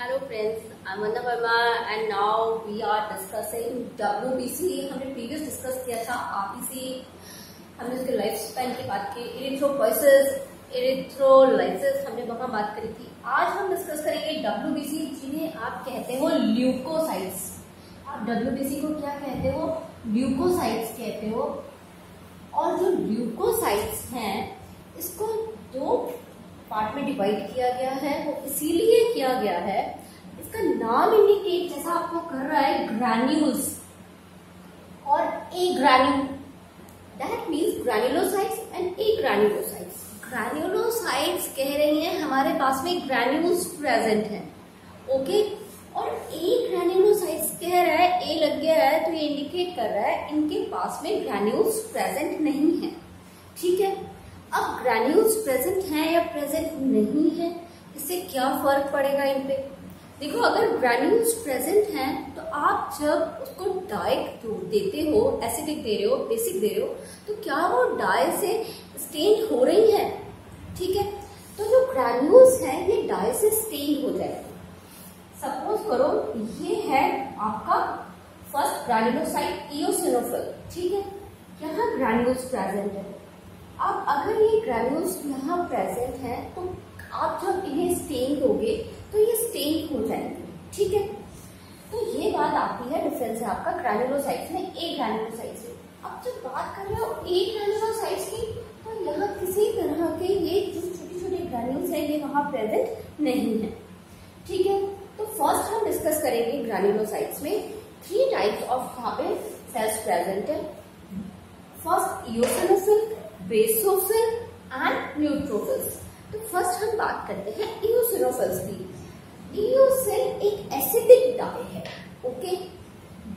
Hello friends, I'm Vandana Verma and now we are discussing WBC. हमने previous discuss किया था RBC, हमने उसके लाइफ स्पैन की बात की, इरिथ्रोपोइसिस, इरिथ्रोलाइसिस हमने वहाँ बात करी थी। आज हम डिस्कस करेंगे WBC जिन्हें आप कहते हो ल्यूकोसाइट्स। आप WBC को क्या कहते हो? ल्यूकोसाइट्स कहते हो। और जो ल्यूकोसाइट्स हैं इसको दो पार्ट में डिवाइड किया गया है, वो इसीलिए किया गया है, इसका नाम इंडिकेट जैसा आपको कर रहा है ग्रैन्यूल्स और agranule, that means granulocytes and agranulocytes. Granulocytes कह रही हैं हमारे पास में ग्रैन्यूल्स प्रेजेंट हैं, ओके। और ए ग्रैन्युलोसाइट्स कह रहा है, ए लग गया है तो ये इंडिकेट कर रहा है इनके पास में ग्रैन्यूल्स प्रेजेंट नहीं है, ठीक है। अब ग्रैन्यूल्स प्रेजेंट हैं या प्रेजेंट नहीं है, इससे क्या फर्क पड़ेगा इन पे? देखो, अगर ग्रैन्यूल्स प्रेजेंट हैं तो आप जब उसको डाई देते हो, एसिडिक दे रहे हो, बेसिक दे रहे हो, तो क्या वो डाई से स्टेन हो रही है, ठीक है। तो जो ग्रैन्यूल्स हैं ये डाई से स्टेन हो जाएगी। सपोज करो ये है आपका फर्स्ट ग्रैन्युलोसाइट इओसिनोफिल, ठीक है। यहाँ ग्रैन्यूल्स प्रेजेंट है। अब अगर ये ग्रैन्यूल्स यहाँ प्रेजेंट हैं तो आप जब इन्हें स्टेन दोगे तो ये स्टेन हो जाएंगे, ठीक है। तो ये बात आती है, डिफरेंस है आपका ग्रैन्युलोसाइट्स में ए ग्रैन्युलोसाइट्स में। अब जब बात कर रहे हो ए ग्रैन्युलोसाइट्स की, तो यहाँ किसी तरह के ये जो छोटे छोटे ग्रैन्यूल्स है ये वहां प्रेजेंट नहीं है, ठीक है। तो फर्स्ट हम डिस्कस करेंगे ग्रैन्युलोसाइट्स में 3 टाइप्स ऑफ वहां पे सेल्स प्रेजेंट है। First eosinophil, basophil and neutrophils. तो फर्स्ट हम बात करते हैं इओसिनोफिल्स की। इओसिन एक एसिडिक डाई है, ओके।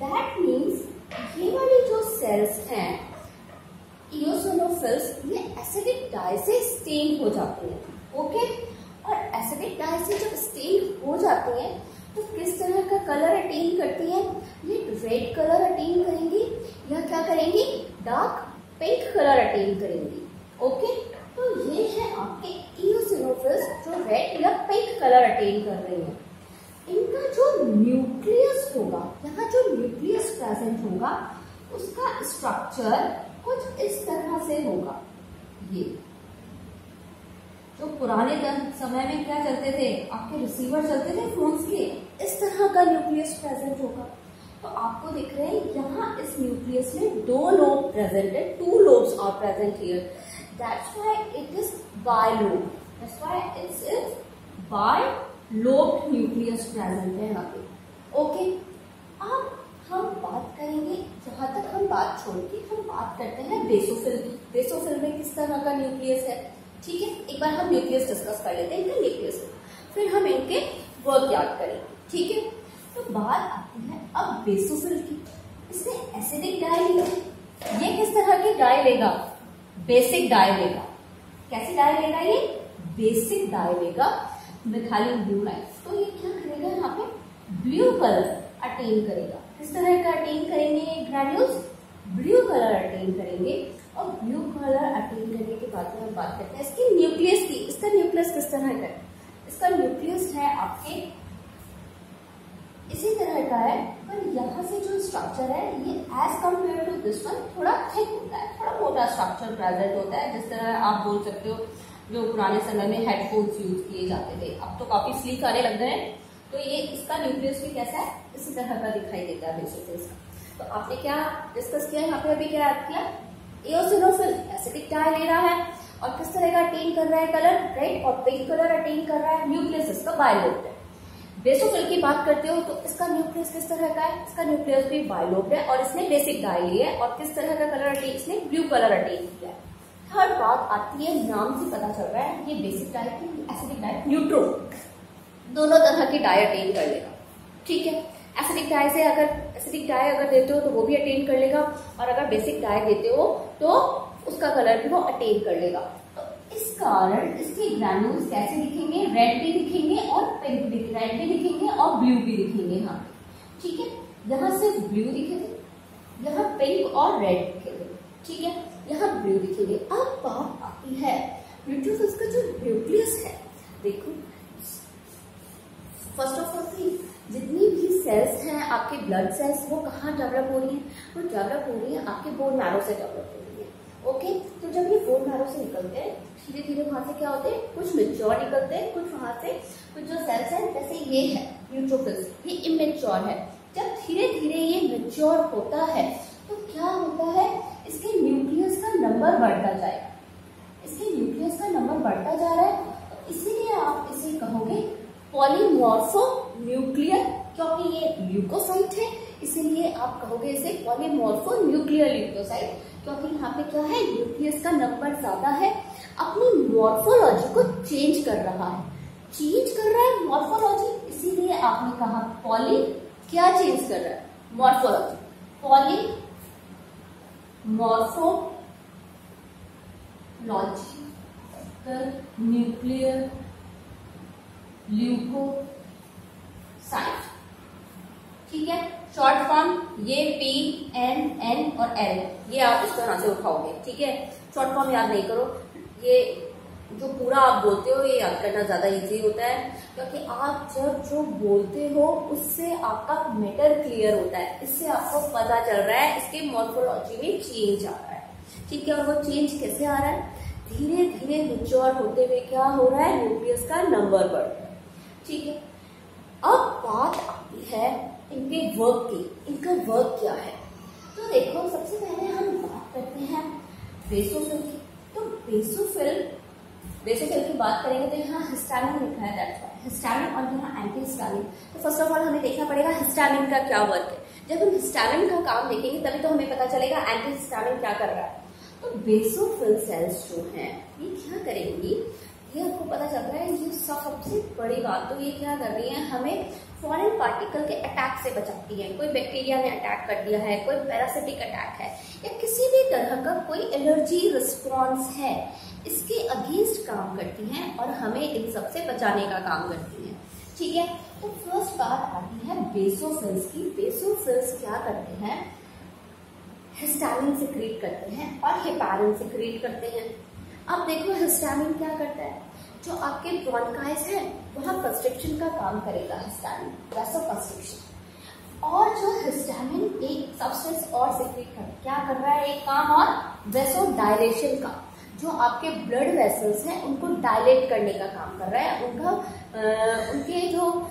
दैट मीन्स ये वाली जो सेल्स हैं इओसिनोफिल्स, ये एसिडिक डाई से स्टेन हो जाते हैं, ओके। और एसिडिक डाई से जब स्टेन हो जाती हैं तो किस तरह का कलर अटेन करती है? ये रेड कलर अटेन करेंगी या क्या करेंगी? डार्क पिंक कलर अटेन करेंगी, ओके। तो ये है आपके इओसिनोफिल्स जो रेड या पिंक कलर अटेन कर रही हैं। इनका जो न्यूक्लियस होगा, यहाँ जो न्यूक्लियस प्रेजेंट होगा, उसका स्ट्रक्चर कुछ इस तरह से होगा। ये जो पुराने समय में क्या चलते थे, आपके रिसीवर चलते थे फोन्स के, इस तरह का न्यूक्लियस प्रेजेंट होगा। तो आपको दिख रहे हैं यहाँ इस न्यूक्लियस में 2 लोब प्रेजेंट है, 2 lobes are present here, that's why it is bilobe, that's why it's is bilobe nucleus present है यहाँ पे, ओके। अब हम बात करेंगे, जहां तक हम बात छोड़ के हम बात करते हैं बेसोफिल की। बेसोफिल में किस तरह का न्यूक्लियस है, ठीक है। एक बार हम न्यूक्लियस डिस्कस कर लेते हैं, इनका न्यूक्लियस, फिर हम इनके वर्क याद करेंगे, ठीक है। तो बात आती है अब बेसोफिल की। इसने एसिडिक डाई लिया, ये किस तरह की डाई लेगा? बेसिक डाई लेगा। कैसी डाई लेगा? ये बेसिक डाई लेगा, मिथाइल ब्लू लाइन। तो ये क्या करेगा? यहाँ पे ब्लू कलर अटेन करेगा। किस तरह का अटेन करेंगे ये ग्रैन्यूल्स? ब्लू कलर अटेन करेंगे। और ब्लू कलर अटेन करने के बाद में हम बात करते हैं इसकी न्यूक्लियस की। इसका न्यूक्लियस किस तरह का है? इसका न्यूक्लियस है आपके इसी तरह का है, पर यहाँ से जो स्ट्रक्चर है ये as compare to this one थोड़ा थिक होता है, थोड़ा मोटा स्ट्रक्चर प्रेजेंट होता है। जिस तरह आप बोल सकते हो जो पुराने समय में हेडफोन्स यूज किए जाते थे, अब तो काफी स्लीक आने लग गए हैं। तो ये इसका न्यूक्लियस भी कैसा है? इसी तरह का दिखाई देता है बेसिकली। तो आपने क्या डिस्कस किया यहाँ पे? अभी क्या याद किया? इओसिनोफिल एसिडिक डाई ले रहा है और किस तरह का अटेन कर रहा है? कलर रेड और पिंक कलर अटेन कर रहा है। न्यूक्लियस इसका बाइलोब है। बेसोफिल की बात करते हो तो इसका न्यूक्लियस किस तरह का है? इसका न्यूक्लियस भी बाइलोब है और इसने बेसिक डाई ली है। और किस तरह का कलर अटेन? इसने ब्लू कलर अटेन किया है। थर्ड बात आती है, नाम से पता चल रहा है ये बेसिक डाई की, एसिडिक डाई, न्यूट्रो, दोनों तरह की डाई अटेन कर लेगा, ठीक है। एसिडिक डाई से एसिडिक डाई अगर देते हो तो वो भी अटेन कर लेगा, और अगर बेसिक डाई देते हो तो उसका कलर भी वो अटेन कर लेगा। तो इस कारण इसके ग्रैन्यूल्स कैसे दिखेंगे? रेड भी दिखेंगे और पिंक भी, रेड भी दिखेंगे और ब्लू भी दिखेंगे यहाँ पे, ठीक है। यहाँ सिर्फ ब्लू दिखेंगे, यहाँ पिंक और रेड दिखेंगे, ठीक है। यहाँ ब्लू दिखेंगे। अब बात आती है न्यूट्रोफिल्स का जो न्यूक्लियस है, देखो फर्स्ट ऑफ ऑल जितनी भी सेल्स हैं आपके ब्लड सेल्स, वो कहाँ डेवलप हो रही हैं? वो डेवलप हो रही है आपके बोन मैरो से डेवलप हो रही है। ओके, तो जब ये बोन मैरो से निकलते हैं धीरे धीरे वहां से क्या होते हैं, कुछ मेच्योर निकलते हैं, कुछ वहां से कुछ जो सेल्स हैं जैसे ये है न्यूट्रोफिल्स, ये इमेच्योर है। जब धीरे धीरे ये मेच्योर होता है तो क्या होता है, इसके न्यूक्लियस का नंबर बढ़ता जाएगा, इसके न्यूक्लियस का नंबर बढ़ता जा रहा है, इसीलिए आप इसे कहोगे पॉलीमॉर्फो न्यूक्लियर, क्योंकि ये ल्यूकोसाइट है इसीलिए आप कहोगे इसे पॉलीमॉर्फो न्यूक्लियर ल्यूकोसाइट, क्योंकि यहाँ पे क्या है, न्यूक्लियस का नंबर ज्यादा है, अपनी मॉर्फोलॉजी को चेंज कर रहा है, चेंज कर रहा है मॉर्फोलॉजी, इसीलिए आपने कहा पॉली क्या चेंज कर रहा है, morphology, poly morphological nuclear leukocyte. ठीक है, शॉर्ट फॉर्म ये PNN और L, ये आप इस तरह से उठाओगे। ठीक है, शॉर्ट फॉर्म याद नहीं करो, ये जो पूरा आप बोलते हो ये याद करना ज्यादा इजी होता है, क्योंकि आप जब जो बोलते हो उससे आपका मैटर क्लियर होता है, इससे आपको पता चल रहा है इसके मॉर्फोलॉजी में चेंज आ रहा है। ठीक है, और वो चेंज कैसे आ रहा है, धीरे धीरे मेच्योर होते हुए क्या हो रहा है, न्यूक्लियस का नंबर बढ़ रहा है। ठीक है, अब बात आती है इनके वर्क की, इनका वर्क क्या है। तो देखो सबसे पहले हम बात करते हैं बेसोफिल की। तो बेसोफिल की बात करेंगे तो यहाँ हिस्टामिन लिखा है, दैट्स व्हाई हिस्टामिन, और यहाँ एंटी हिस्टामिन। तो फर्स्ट ऑफ ऑल हमें देखना पड़ेगा हिस्टामिन का क्या वर्क है। जब हम हिस्टामिन का काम देखेंगे तभी तो हमें पता चलेगा एंटी हिस्टामिन क्या कर रहा है। तो बेसोफिल सेल्स जो हैं ये क्या करेंगी, ये आपको पता चल रहा है, ये सबसे बड़ी बात तो ये क्या कर रही है, हमें फॉरेन पार्टिकल के अटैक से बचाती है। कोई बैक्टीरिया ने अटैक कर दिया है, कोई पैरासिटिक अटैक है, या किसी भी तरह का कोई एलर्जी रिस्पॉन्स है, इसके अगेंस्ट काम करती हैं और हमें इन सबसे बचाने का काम करती हैं। ठीक है, तो फर्स्ट बात आती है बेसोफिल्स की। बेसोफिल्स क्या करते हैं, हिस्टामिन सिक्रीट करते हैं और हेपारिन सिक्रीट करते हैं। अब देखो हिस्टामिन क्या करता है, जो आपके ब्रोंकाइस है वहां कंस्ट्रिक्शन का काम करेगा हिस्टामिन, वैसोकंस्ट्रिक्शन। और जो हिस्टामिन एक सब्सटेंस और सिक्रीट क्या कर रहा है, एक काम और वैसो डायलेशन का, जो आपके ब्लड वेसल्स हैं उनको डायलेट करने का काम कर रहा है, उनके जो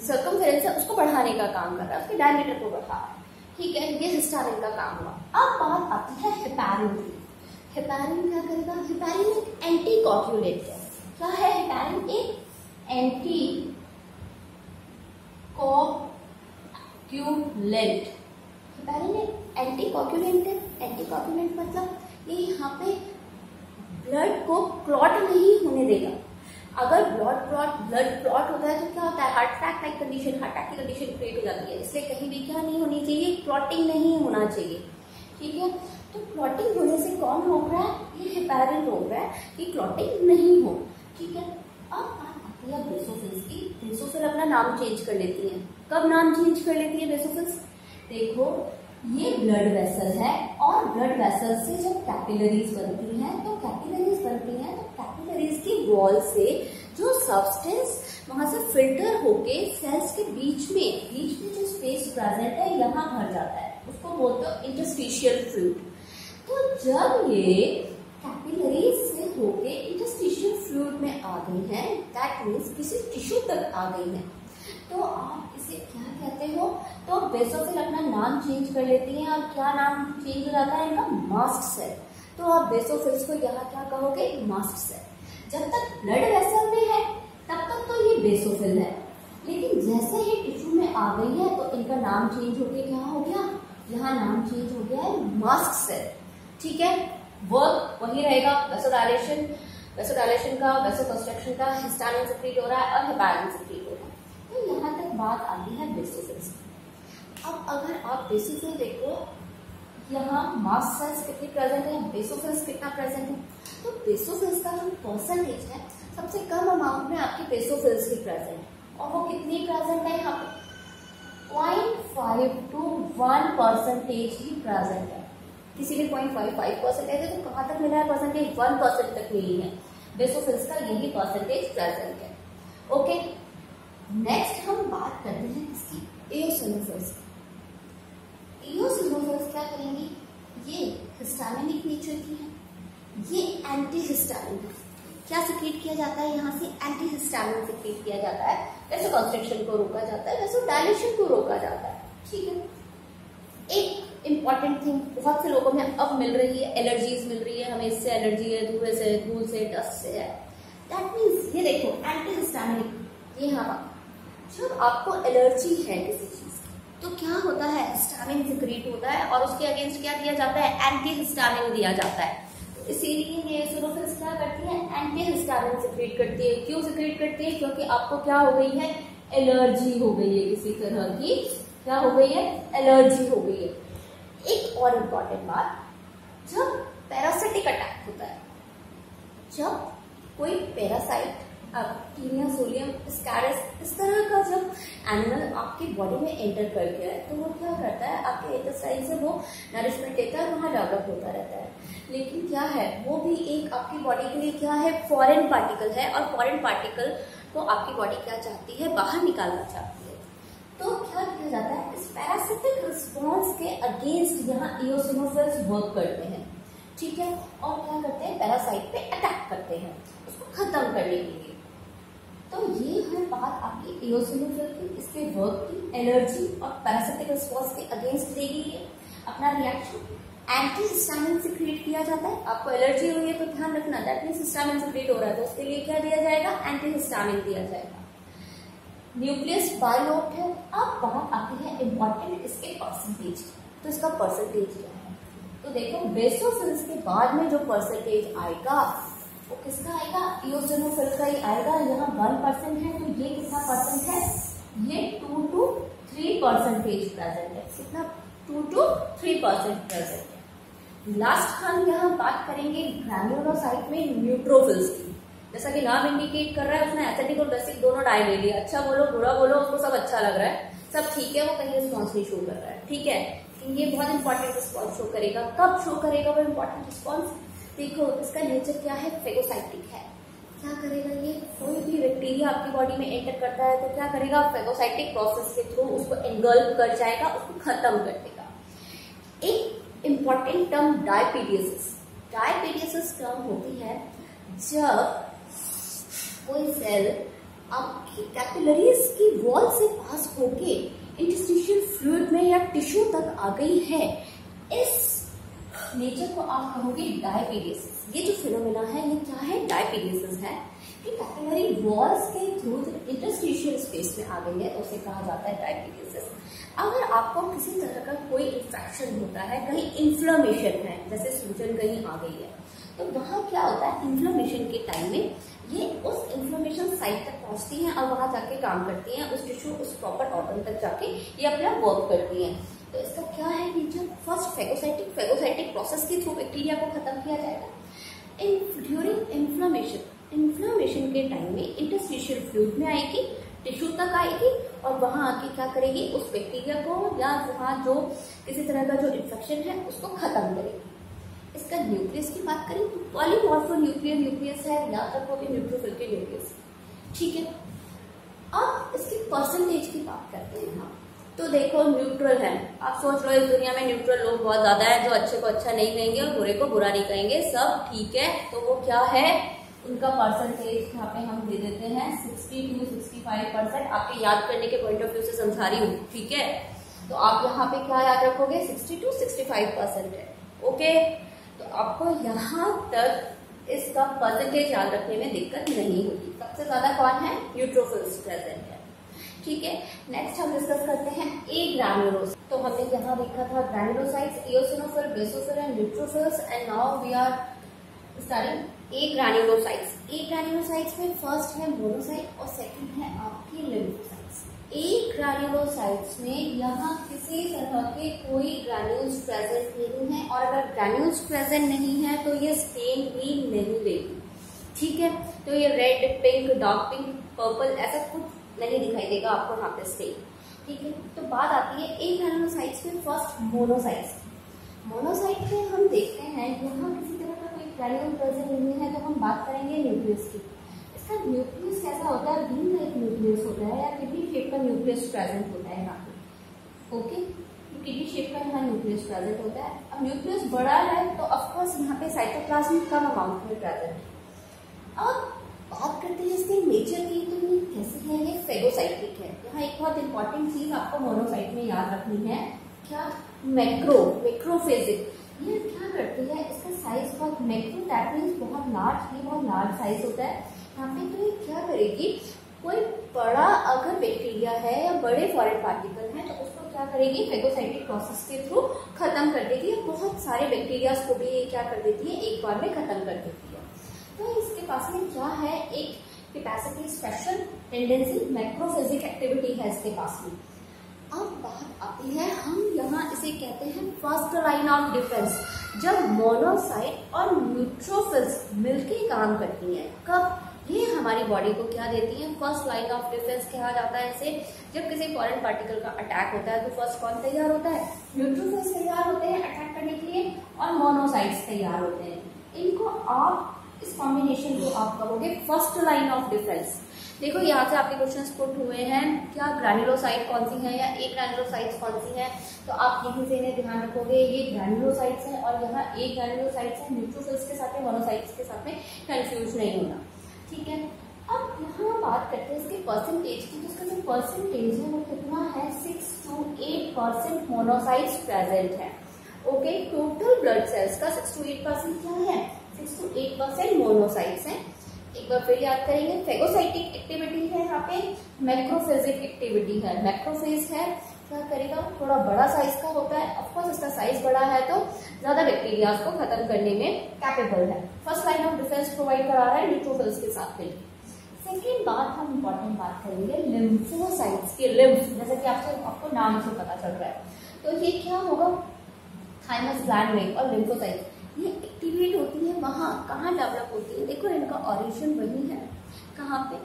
सर्कमफेरेंस है उसको बढ़ाने का काम कर रहा है, उसके डायमीटर को बढ़ा रहा है। ठीक है, ये हिस्टामिन का काम हुआ। अब बात आती है हेपारिन की। हेपारिन क्या करेगा, हेपारिन एक एंटी कोगुलेंट है। क्या है हेपारिन, एक एंटी कोगुलेंट। हेपारिन एक एंटी कोगुलेंट है। एंटी कोगुलेंट मतलब ये यहाँ पे ब्लड को क्लॉट नहीं होने देगा। अगर ब्लड क्लॉट होता है तो क्या होता है, heart attack type condition, heart attack की कंडीशन क्रिएट हो जाती है। इसलिए कहीं भी क्या नहीं होनी चाहिए, क्लॉटिंग नहीं होना चाहिए। ठीक है, तो क्लॉटिंग होने से कौन रोक रहा है, ये हेपारिन रोक रहा है कि क्लॉटिंग नहीं हो। ठीक है, अब बात आती है बेसोफिल्स की। बेसोफिल अपना नाम चेंज कर लेती है। कब नाम चेंज कर लेती है बेसोफिल्स, देखो ये ब्लड वेसल है और ब्लड वेसल से जब कैपिलरीज बनती हैं तो कैपिलरीज की वॉल से जो सब्सटेंस वहां से फिल्टर होके सेल्स के बीच में जो स्पेस प्रेजेंट है यहाँ भर जाता है, उसको बोलते हो इंटरस्टिशियल फ्लूइड। तो जब ये कैपिलरीज से होके इंटरस्टिशियल फ्लूइड में आ गई है, दैट मीन्स किसी टिश्यू तक आ गई है, तो आप इसे क्या कहते हो, तो बेसोफिल अपना नाम चेंज कर लेती हैं। और क्या नाम चेंज हो जाता है इनका, मास्ट सेल। तो आप बेसोफिल्स को यहाँ क्या कहोगे, मास्ट सेल। जब तक ब्लड वेसल में है तब तक तो ये बेसोफिल है, लेकिन जैसे ही टिश्यू में आ गई है तो इनका नाम चेंज होके क्या हो गया, यहाँ नाम चेंज हो गया है मास्ट सेल। ठीक है, वर्क वही रहेगा, वैसोडायलेशन का, वैसोकंस्ट्रक्शन का, हिस्टामिन सिक्रीट हो रहा है और हेपारिन सिक्रीट हो रहा है। तो यहाँ तक बात आती है बेसोफिल्स। अब अगर आप बेसोफिल देखो, यहाँ मास्ट सेल्स कितनी प्रेजेंट है, बेसोफिल्स कितना प्रेजेंट है, तो बेसोफिल्स का जो परसेंटेज है सबसे कम अमाउंट में आपकी बेसोफिल्स की प्रेजेंट है, और वो कितनी प्रेजेंट है यहाँ पे 0.5 to 1% ही प्रेजेंट है। किसी भी 0.55% है तो कहाँ तक मिला है परसेंटेज, 1% तक मिली है। बेसोफिल्स का यही परसेंटेज प्रेजेंट है। ओके, नेक्स्ट हम क्या सिक्रीट किया जाता है, यहाँ से एंटी हिस्टामिन सिक्रीट किया जाता है। जैसे कंस्ट्रक्शन को रोका जाता है वैसे डायलेशन को रोका जाता है। ठीक है, एक इम्पॉर्टेंट थिंग बहुत से लोगों में अब मिल रही है, एलर्जीज मिल रही है, हमें इससे एलर्जी है, धुएं से, धूल से, डस्ट से है। दैट मीन्स ये देखो एंटी हिस्टामिनिक, ये हवा, जब आपको एलर्जी है किसी चीज तो क्या होता है, हिस्टामिन सिक्रीट होता है और उसके अगेंस्ट क्या दिया जाता है, एंटी हिस्टामिन दिया जाता है। तो इसीलिए ये एसिडोफिल्स क्या करती है, एंटी हिस्टामिन सिक्रीट करती है। क्यों सिक्रीट करती है, क्योंकि आपको क्या हो गई है, एलर्जी हो गई है किसी तरह की, क्या हो गई है, एलर्जी हो गई है। एक और इम्पॉर्टेंट बात, जब पैरासिटिक अटैक होता है, जब कोई पैरासाइट, टीनिया सोलियम स्कैरस, इस तरह का जब एनिमल आपकी बॉडी में एंटर कर गया है तो वो क्या करता है, आपके इंटेस्टाइन से वो नरिशमेंट लेता है, वहाँ डेवलप होता रहता है। लेकिन क्या है, वो भी एक आपकी बॉडी के लिए क्या है, फॉरेन पार्टिकल है, और फॉरेन पार्टिकल को आपकी बॉडी क्या चाहती है, बाहर निकालना चाहती है। तो क्या किया जाता है, इस पैरासिटिक रिस्पॉन्स के अगेंस्ट यहाँ इओसिनोफिल्स वर्क करते हैं। ठीक है, और क्या करते हैं, पैरासाइट पे अटैक करते हैं उसको खत्म करने के लिए। तो ये है बात आपकी इओसिनोफिल की, इसके वर्क की, एलर्जी और पैरासिटिक रिस्पॉन्स के अगेंस्ट देगी ये अपना रिएक्शन। एंटी हिस्टामिन सिक्रीट किया जाता है, आपको एलर्जी हुई है तो ध्यान रखना, दैट मींस हिस्टामिन सिक्रीट हो रहा है तो उसके लिए क्या दिया जाएगा, एंटी हिस्टामिन दिया जाएगा। न्यूक्लियस बायोट है। अब बात आती है इम्पॉर्टेंट इसके परसेंटेज की, तो इसका परसेंटेज क्या है, तो देखो बेसोफिल्स के बाद में जो परसेंटेज आएगा वो किसका आएगा, इओसिनोफिल का ही आएगा। यहाँ 1% है तो ये कितना परसेंट है, ये 2 to 3% प्रेजेंट है। कितना, 2 to 3% प्रेजेंट है। लास्ट हम यहाँ बात करेंगे ग्रैन्युलोसाइट में न्यूट्रोफिल्स की। जैसा कि नाम इंडिकेट कर रहा है, उसने एसिडिक और बेसिक दोनों डाई ले लिया, अच्छा बोलो बुरा बोलो, उसको सब अच्छा लग रहा है, सब ठीक है, वो कहीं रिस्पॉन्स नहीं शो कर रहा है। ठीक है, ये बहुत इंपॉर्टेंट रिस्पॉन्स शो करेगा। कब शो करेगा वो इंपॉर्टेंट रिस्पॉन्स, देखो इसका नेचर क्या है, फेगोसाइटिक है। क्या करेगा ये, कोई भी बैक्टीरिया आपकी बॉडी में एंटर करता है तो क्या करेगा, फेगोसाइटिक प्रोसेस के थ्रू उसको एंगल्फ कर जाएगा, उसको खत्म कर देगा। एक इंपॉर्टेंट टर्म डायपीडियसिस, डायपीडियसिस टर्म होती है जब कोई सेल आपकी कैपिलरीज की वॉल से पास होके इंटरस्टिशियल फ्लूइड में या टिश्यू तक आ गई है, इस नेचर को आप कहोगे डायपीडियसिस। ये जो फिनोमेना है ये क्या है, डायपीडियसिस है कि कैपिलरी वॉल्स के थ्रू इंटरस्टिशियल स्पेस में आ गई है, तो उसे कहा जाता है डायपीडियसिस। अगर आपको किसी तरह का कोई इन्फेक्शन होता है, कहीं इन्फ्लेमेशन है, जैसे सूजन कहीं आ गई है, तो वहाँ क्या होता है, इन्फ्लेमेशन के टाइम में ये उस इन्फ्लेमेशन साइट तक पहुंचती हैं और वहां जाके काम करती हैं, उस टिश्यू, उस प्रॉपर ऑर्गन तक जाके ये अपना वर्क करती हैं। तो इसका क्या है नेचर, फर्स्ट फेगोसाइटिक प्रोसेस के थ्रू बैक्टीरिया को खत्म किया जाएगा। ड्यूरिंग इन्फ्लेमेशन के टाइम में इंटरस्टिशियल फ्लूइड में आएगी, टिश्यू तक आएगी और वहां आके क्या करेगी, उस बैक्टीरिया को या वहां जो किसी तरह का जो इन्फेक्शन है उसको खत्म करेगी। इसका न्यूक्लियस की बात करें तो पॉलीमॉर्फोन्यूक्लियर न्यूक्लियस है, या तक वो भी न्यूट्रोफिल के न्यूक्लियस। ठीक है, अब इसकी परसेंटेज की बात करते हैं हम, तो देखो न्यूट्रल है। आप सोच लो इस दुनिया में न्यूट्रल लोग बहुत ज्यादा है, जो अच्छे को अच्छा नहीं कहेंगे और बुरे को बुरा नहीं कहेंगे, सब ठीक है। तो वो क्या है, उनका परसेंटेज यहाँ पे हम दे देते हैं 60 to 65%। आपके याद करने के पॉइंट ऑफ व्यू से समझा रही हूँ, ठीक है। तो आप यहाँ पे क्या याद रखोगे, 60 to 65% है, ओके। तो आपको यहाँ तक इसका परसेंटेज याद रखने में दिक्कत नहीं होगी। सबसे ज्यादा कौन है, न्यूट्रोफिल्स प्रेजेंट है, ठीक है। नेक्स्ट हम डिस्कस करते हैं ए ग्रैन्युलोसाइट्स। तो हमने यहाँ देखा था granulocytes, eosinophil, basophil and neutrophils, and now we are starting agranulocytes. Agranulocytes में फर्स्ट है मोनोसाइट और सेकंड है आपकी लिम्फोसाइट्स। ए ग्रैन्युलोसाइट्स में यहाँ किसी तरह के कोई ग्रैन्यूल्स प्रेजेंट नहीं है, और अगर ग्रैन्यूल्स प्रेजेंट नहीं है तो ये स्टेन भी नहीं देगी, ठीक है। तो ये red, pink, dark pink, purple ऐसा कुछ नहीं दिखाई देगा आपको यहाँ पे स्टेन, ठीक है। तो बात आती है ए ग्रैन्युलोसाइट्स में फर्स्ट मोनोसाइट्स। मोनोसाइट में हम देखते हैं यहाँ किसी तरह का कोई ग्रैन्यूल प्रेजेंट नहीं है, तो हम बात करेंगे न्यूक्लियस की। इसका न्यूक्लियस कैसा होता है, बीन टाइप न्यूक्लियस होता है या किडनी शेप का न्यूक्लियस प्रेजेंट होता है यहाँ पे, ओके। किडनी शेप का यहाँ न्यूक्लियस प्रेजेंट होता है। अब न्यूक्लियस बड़ा है तो ऑफकोर्स यहाँ पे साइटोप्लाज्म कम अमाउंट में प्रेजेंट है, अब बात करते हैं इसके नेचर की, तो ये कैसे है, ये फेगोसाइटिक है। यहाँ एक बहुत इंपॉर्टेंट चीज आपको मोनोसाइट में याद रखनी है, क्या, मैक्रोफेजिक। ये क्या करती है, इसका साइज बहुत, मैक्रो दैट मीन्स बहुत लार्ज, ये बहुत लार्ज साइज होता है यहाँ पे। तो ये क्या करेगी, कोई बड़ा अगर बैक्टीरिया है या बड़े फॉरेन पार्टिकल हैं तो उसको क्या करेगी, फेगोसाइटिक प्रोसेस के थ्रू खत्म कर देती है। बहुत सारे बैक्टीरियाज को भी ये क्या कर देती है, एक बार में खत्म कर देती है। तो इसके पास में क्या है, एक कैपेसिटी, स्पेशल टेंडेंसी, मैक्रोफेजिक एक्टिविटी है इसके पास में। अब बात आती है, हम यहाँ इसे कहते हैं फर्स्ट लाइन ऑफ डिफेंस। जब मोनोसाइट और न्यूट्रोफिल्स मिलके काम करती हैं, कब, ये हमारी बॉडी को क्या देती है, फर्स्ट लाइन ऑफ डिफेंस कहा जाता है इसे। जब किसी फॉरेन पार्टिकल का अटैक होता है तो फर्स्ट कौन तैयार होता है, न्यूट्रोफिल्स तैयार होते हैं अटैक करने के लिए, और मोनोसाइट्स तैयार होते हैं। इनको आप, इस कॉम्बिनेशन को आप कहोगे फर्स्ट लाइन ऑफ डिफेंस। देखो यहाँ से आपके क्वेश्चंस पुट हुए हैं, क्या ग्रैन्युलोसाइट कौन सी है या एक ग्रैन्युलोसाइट्स कौन सी है, तो आप यहीं से इन्हें ध्यान रखोगे, ये ग्रैन्युलोसाइट्स है और यहाँ एक ग्रैन्युलोसाइट्स है, न्यूट्रोफिल्स के साथ में, मोनोसाइट्स के साथ में कंफ्यूज नहीं होना, ठीक है। अब यहाँ बात करते हैं इसके परसेंटेज की, तो इसका जो परसेंटेज है वो कितना है, 6 to 8% मोनोसाइट्स प्रेजेंट है। ओके, टोटल ब्लड सेल्स का 6 to 8% क्या है, 6 to 8% मोनोसाइट्स है। एक बार फिर याद करेंगे, फेगोसाइटिक एक्टिविटी है यहाँ पे, मैक्रोफेजिक एक्टिविटी है। मैक्रोफेज है, क्या करेगा, थोड़ा बड़ा साइज का होता है, ऑफकोर्स इसका साइज बड़ा है तो ज्यादा बैक्टीरिया को खत्म करने में कैपेबल है। First line of defence provide करा रहा है न्यूट्रोफिल्स के साथ में। सेकेंड बात, हम इंपॉर्टेंट बात करेंगे लिम्फोसाइट्स की। लिम्फ, जैसे कि आपको नाम से पता चल रहा है, तो ये क्या होगा, थाइमस ग्लैंड में, और लिम्फोसाइट्स ये एक्टिवेट होती है वहाँ, कहाँ डेवलप होती है, देखो इनका ओरिजिन वही है, कहाँ पे,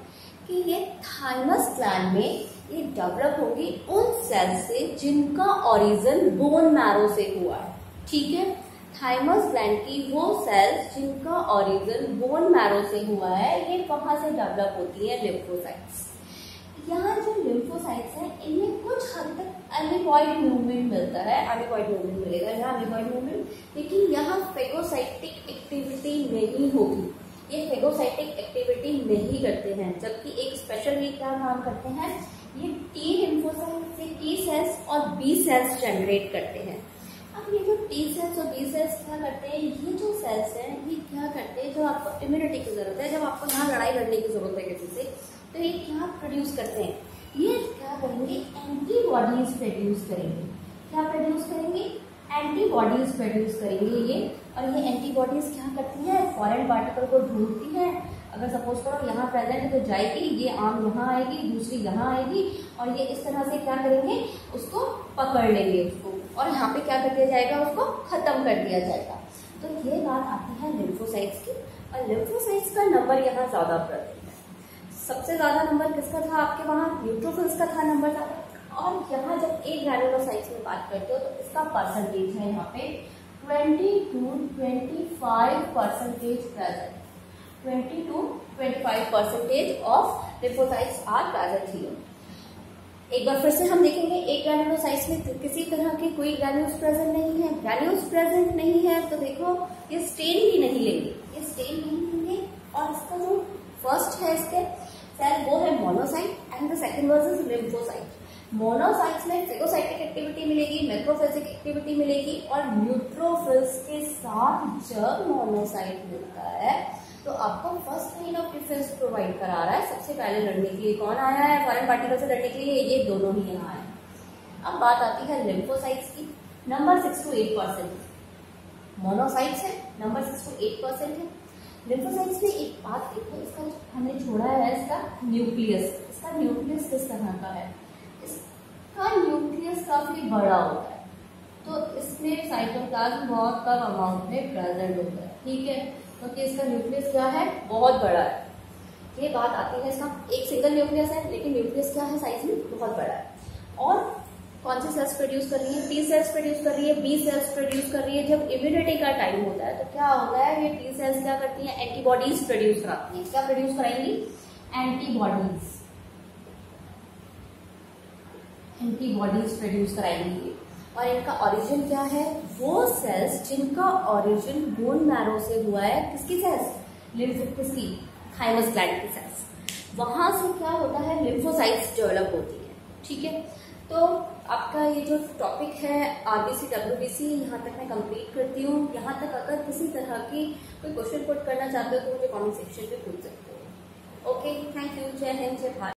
कि ये थाइमस ग्लैंड में ये डेवलप होगी उन सेल से जिनका ओरिजिन बोन मैरो से हुआ है, ठीक है। थाइमस ग्लैंड की वो सेल्स जिनका ओरिजिन बोन मैरो से हुआ है, ये कहाँ से डेवलप होती है, लिम्फोसाइट्स। यहाँ जो लिम्फोसाइट्स हैं इनमें कुछ हद तक एमिबॉइड मूवमेंट मिलता है, एमिबॉइड मूवमेंट मिलेगा यहाँ, एमिबॉइड मूवमेंट, लेकिन यहाँ फेगोसाइटिक एक्टिविटी नहीं होगी, ये फेगोसाइटिक एक्टिविटी नहीं करते हैं। जबकि एक स्पेशल ये क्या काम करते हैं, ये टी लिम्फोसाइट से टी सेल्स और बी सेल्स जनरेट करते हैं। अब ये जो टी सेल्स और बी सेल्स क्या करते हैं, ये जो सेल्स हैं ये क्या करते हैं, जो आपको इम्यूनिटी की जरूरत है, जब आपको यहाँ लड़ाई लड़ने की जरूरत है किसी से, तो ये क्या प्रोड्यूस करते हैं, ये क्या करेंगे, एंटीबॉडीज प्रोड्यूस करेंगे। क्या प्रोड्यूस करेंगे, एंटीबॉडीज प्रोड्यूस करेंगे ये। और ये एंटीबॉडीज क्या करती है, फॉरेन पार्टिकल को ढूंढती है। अगर सपोज करो यहाँ प्रेजेंट है तो जाएगी, ये आम यहाँ आएगी, दूसरी यहाँ आएगी, और ये इस तरह से क्या करेंगे, उसको पकड़ लेंगे उसको, और यहाँ पे क्या कर दिया जाएगा, उसको खत्म कर दिया जाएगा। तो ये बात आती है लिम्फोसाइट्स की, और लिम्फोसाइट्स का नंबर यहाँ ज्यादा प्रेजेंट है। सबसे ज्यादा नंबर किसका था आपके वहाँ, न्यूट्रोफिल्स का था नंबर ज्यादा। और यहाँ जब एक ग्रैन्युलोसाइट्स में बात करते हो तो इसका परसेंटेज है यहाँ पे 20 to 25% present, 20 to 25% of lymphocytes are present here. एक बार फिर से हम देखेंगे, एक ग्रैन्युलोसाइट्स में किसी तरह के कोई ग्रैन्यूल्स प्रेजेंट नहीं है, ग्रैन्यूल्स प्रेजेंट नहीं है तो देखो ये स्टेन भी नहीं लेंगे, ये स्टेन नहीं लेंगे। और इसका जो फर्स्ट है इसके सेल वो है monocyte and the second was is lymphocyte. Monocytes में फेगोसाइटिक एक्टिविटी मिलेगी, मैक्रोफेजिक एक्टिविटी मिलेगी, और न्यूट्रोफिल्स के साथ जब मोनोसाइट मिलता है तो आपको first line of defence provide करा रहा है। सबसे पहले लड़ने के लिए कौन आया है, फॉरेन पार्टिकल से लड़ने के लिए ये दोनों ही यहाँ आए। अब बात आती है लिम्फोसाइट्स की, नंबर 6 to 8%। मोनोसाइट्स है, नंबर 6 to 8% है। लिम्फोसाइट्स में एक बात देखो, इसका हमने छोड़ा है इसका न्यूक्लियस। इसका न्यूक्लियस किस तरह का है, इसका न्यूक्लियस काफी बड़ा होता है, तो इसमें साइटोप्लाज्म बहुत कम अमाउंट में प्रेजेंट होता है, ठीक है, क्योंकि इसका न्यूक्लियस क्या है, बहुत बड़ा है। ये बात आती है, इसका एक सिंगल न्यूक्लियस है लेकिन न्यूक्लियस क्या है, साइज में बहुत बड़ा है। और कौन सी सेल्स प्रोड्यूस कर रही है, टी सेल्स प्रोड्यूस कर रही है, बी सेल्स प्रोड्यूस कर रही है। जब इम्यूनिटी का टाइम होता है तो क्या होता है, ये टी सेल्स क्या करती हैं, एंटीबॉडीज प्रोड्यूस कराती हैं। क्या प्रोड्यूस कराएंगी, एंटीबॉडीज, एंटीबॉडीज प्रोड्यूस कराएंगी। और इनका ओरिजिन क्या है, वो सेल्स जिनका ओरिजिन बोन मैरो से हुआ है, किसकी सेल्स, किसकी, थाइमस ग्लैंड की सेल्स, वहां से क्या होता है लिम्फोसाइट्स डेवलप होती है। ठीक है, तो आपका ये जो टॉपिक है आरबीसी डब्ल्यूबीसी यहाँ तक मैं कंप्लीट करती हूँ। यहाँ तक अगर किसी तरह की कोई क्वेश्चन पुट करना चाहते हो तो मुझे कमेंट सेक्शन पे पूछ सकते हो। Okay, thank you. जय हिंद, जय भारत।